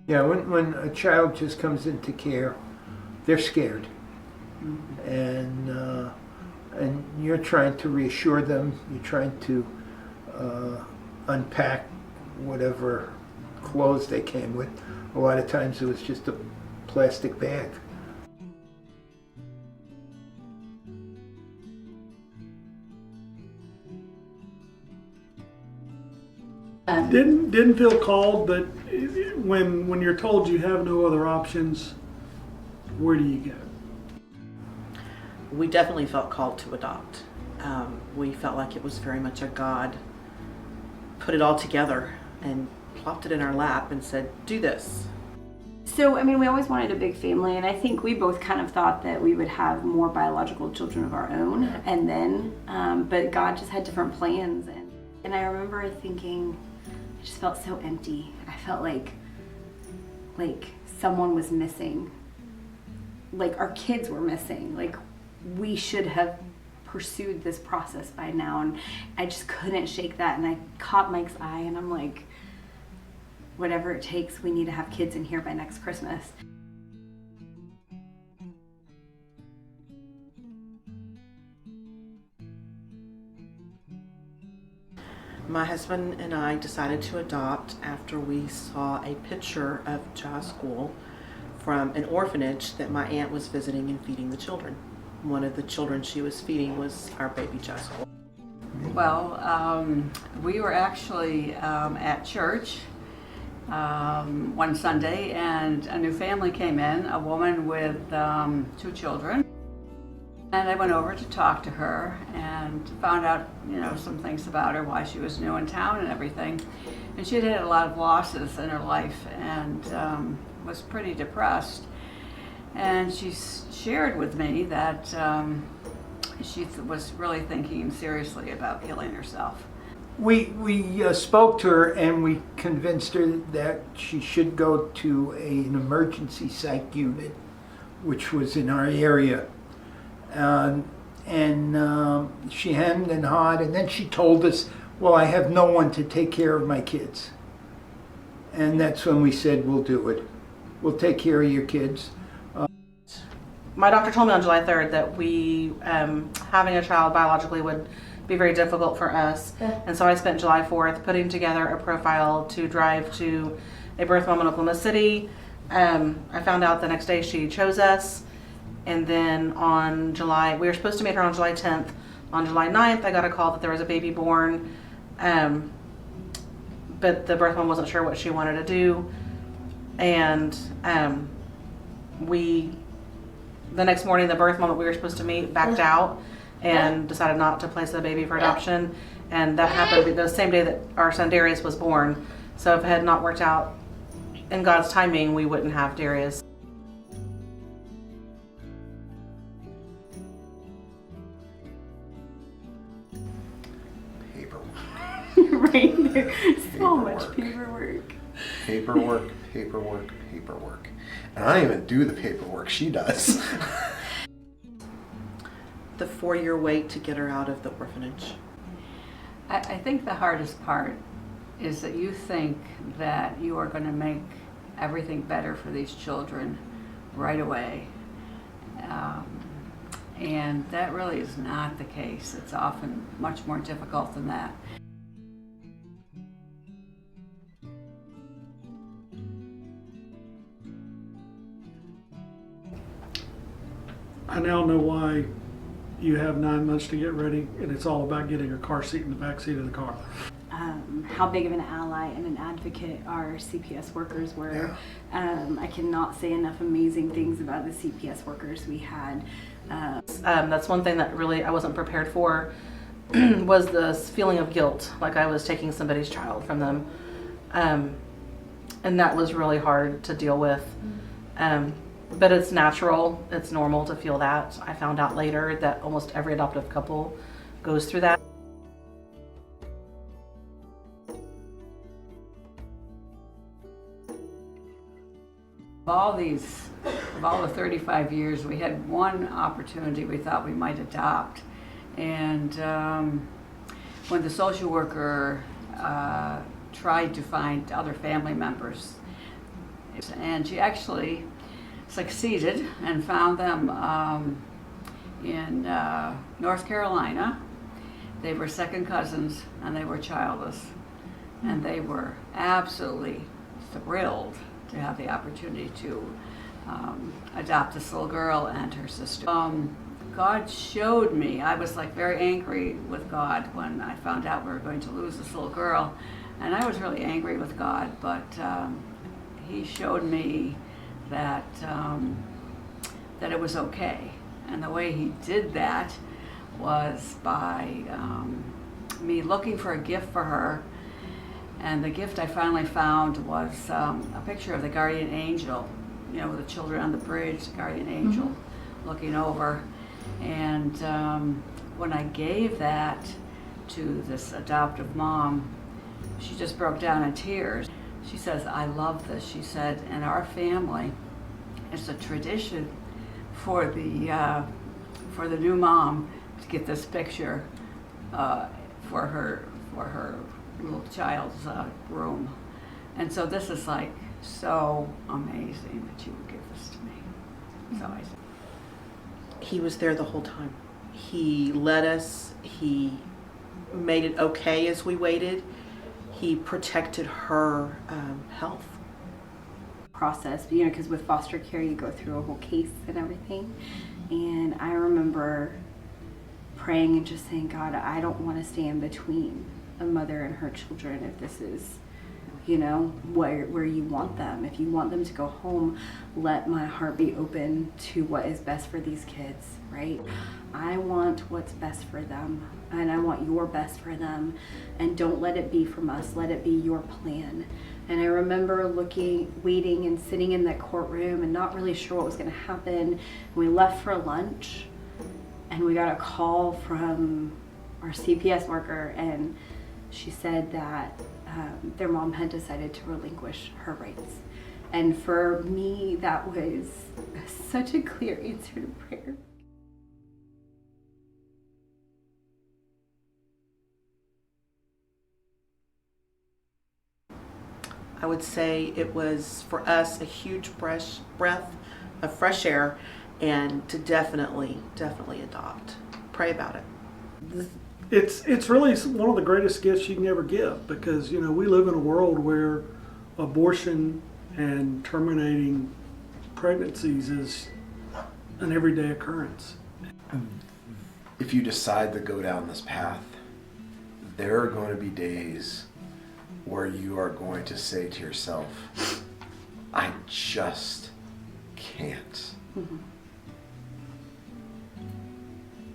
Yeah, when a child just comes into care, they're scared, and you're trying to reassure them. You're trying to unpack whatever clothes they came with. A lot of times it was just a plastic bag. Didn't feel called, but when you're told you have no other options, where do you go? We definitely felt called to adopt. We felt like it was very much a God put it all together and plopped it in our lap and said, do this. So, I mean, we always wanted a big family, and I think we both kind of thought that we would have more biological children of our own, and then, but God just had different plans. And I remember thinking, I just felt so empty. I felt like someone was missing. Like our kids were missing. Like we should have pursued this process by now, and I just couldn't shake that. And I caught Mike's eye, and I'm like, whatever it takes, we need to have kids in here by next Christmas. My husband and I decided to adopt after we saw a picture of Ja's school from an orphanage that my aunt was visiting and feeding the children. One of the children she was feeding was our baby Ja's school. Well, we were actually at church one Sunday, and a new family came in, a woman with 2 children. And I went over to talk to her and found out, some things about her, why she was new in town and everything. And she had had a lot of losses in her life and was pretty depressed. And she shared with me that she was really thinking seriously about killing herself. We spoke to her and we convinced her that she should go to an emergency psych unit, which was in our area. She hemmed and hawed, and then she told us, well, I have no one to take care of my kids. And that's when we said, we'll do it. We'll take care of your kids. My doctor told me on July 3rd that we, having a child biologically would be very difficult for us. And so I spent July 4th putting together a profile to drive to a birth mom in Oklahoma City. I found out the next day she chose us. And then we were supposed to meet her on July 10th. On July 9th, I got a call that there was a baby born. But the birth mom wasn't sure what she wanted to do. And the next morning, the birth mom that we were supposed to meet backed out and decided not to place the baby for adoption. And that happened the same day that our son Darius was born. So if it had not worked out in God's timing, we wouldn't have Darius. Right, there's so much paperwork. Paperwork. And I don't even do the paperwork, she does. The 4-year wait to get her out of the orphanage. I think the hardest part is that you think that you are going to make everything better for these children right away. And that really is not the case. It's often much more difficult than that. I now know why you have 9 months to get ready, and it's all about getting a car seat in the back seat of the car. How big of an ally and an advocate our CPS workers were. I cannot say enough amazing things about the CPS workers we had. That's one thing that really I wasn't prepared for was this feeling of guilt, like I was taking somebody's child from them. And that was really hard to deal with. But it's natural, it's normal to feel that. I found out later that almost every adoptive couple goes through that. Of all the 35 years, we had one opportunity we thought we might adopt. And when the social worker tried to find other family members, And she actually succeeded and found them in North Carolina. They were second cousins and they were childless. And they were absolutely thrilled to have the opportunity to adopt this little girl and her sister. God showed me, I was like very angry with God when I found out we were going to lose this little girl. And I was really angry with God, but He showed me that that it was okay. And the way He did that was by me looking for a gift for her. And the gift I finally found was a picture of the guardian angel, you know, with the children on the bridge, the guardian angel looking over. And when I gave that to this adoptive mom, she just broke down in tears. She says, "I love this." She said, "in our family, it's a tradition for the new mom to get this picture for her little child's room." And so this is like so amazing that you would give this to me. So I said, He was there the whole time. He led us. He made it okay as we waited. He protected her health. Process, you know, because with foster care you go through a whole case and everything. And I remember praying and just saying, God, I don't want to stand between a mother and her children if this is, you know, where you want them. If you want them to go home, let my heart be open to what is best for these kids, right? I want what's best for them, and I want your best for them, and don't let it be from us, let it be your plan. And I remember waiting and sitting in that courtroom and not really sure what was going to happen. We left for lunch and we got a call from our CPS worker, and she said that their mom had decided to relinquish her rights. And for me, that was such a clear answer to prayer. I would say it was for us a huge breath of fresh air, and to definitely adopt. Pray about it. It's really one of the greatest gifts you can ever give, because, you know, we live in a world where abortion and terminating pregnancies is an everyday occurrence. If you decide to go down this path, there are going to be days where you are going to say to yourself, I just can't.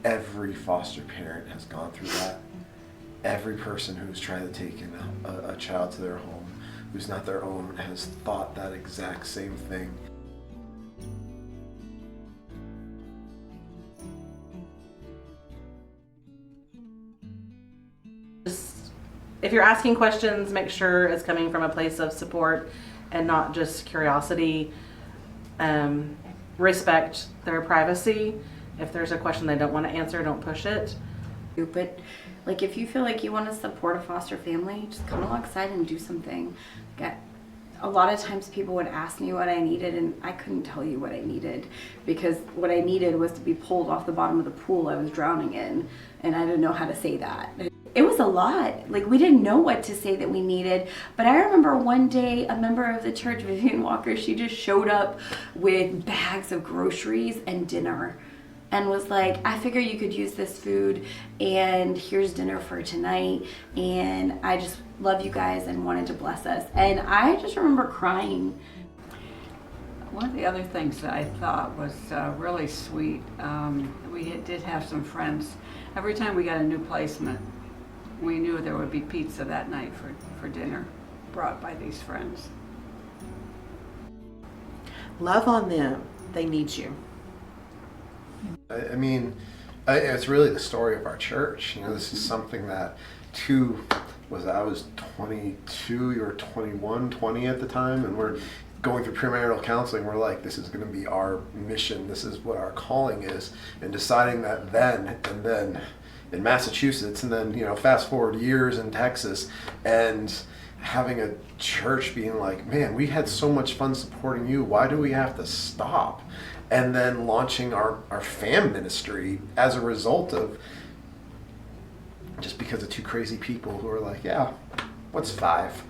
Every foster parent has gone through that. Every person who's trying to take in a child to their home who's not their own has thought that exact same thing. If you're asking questions, make sure it's coming from a place of support and not just curiosity. Respect their privacy. If there's a question they don't want to answer, don't push it. But like, if you feel like you want to support a foster family, just come alongside and do something. A lot of times people would ask me what I needed, and I couldn't tell you what I needed, because what I needed was to be pulled off the bottom of the pool I was drowning in, and I didn't know how to say that. It was a lot. Like, we didn't know what to say that we needed. But I remember one day a member of the church, Vivian Walker, she just showed up with bags of groceries and dinner and was like, I figure you could use this food, and here's dinner for tonight, and I just love you guys and wanted to bless us. And I just remember crying. one of the other things that I thought was really sweet, did have some friends. Every time we got a new placement, we knew there would be pizza that night for dinner brought by these friends. Love on them. They need you. I mean, it's really the story of our church. You know, this is something that I was 22, you were 21, 20 at the time, and we're going through premarital counseling. We're like, this is going to be our mission. This is what our calling is. And deciding that then, and then in Massachusetts, and then, you know, fast forward years in Texas, and having a church being like, man, we had so much fun supporting you. Why do we have to stop? And then launching our fam ministry as a result of just because of two crazy people who are like, yeah, what's 5?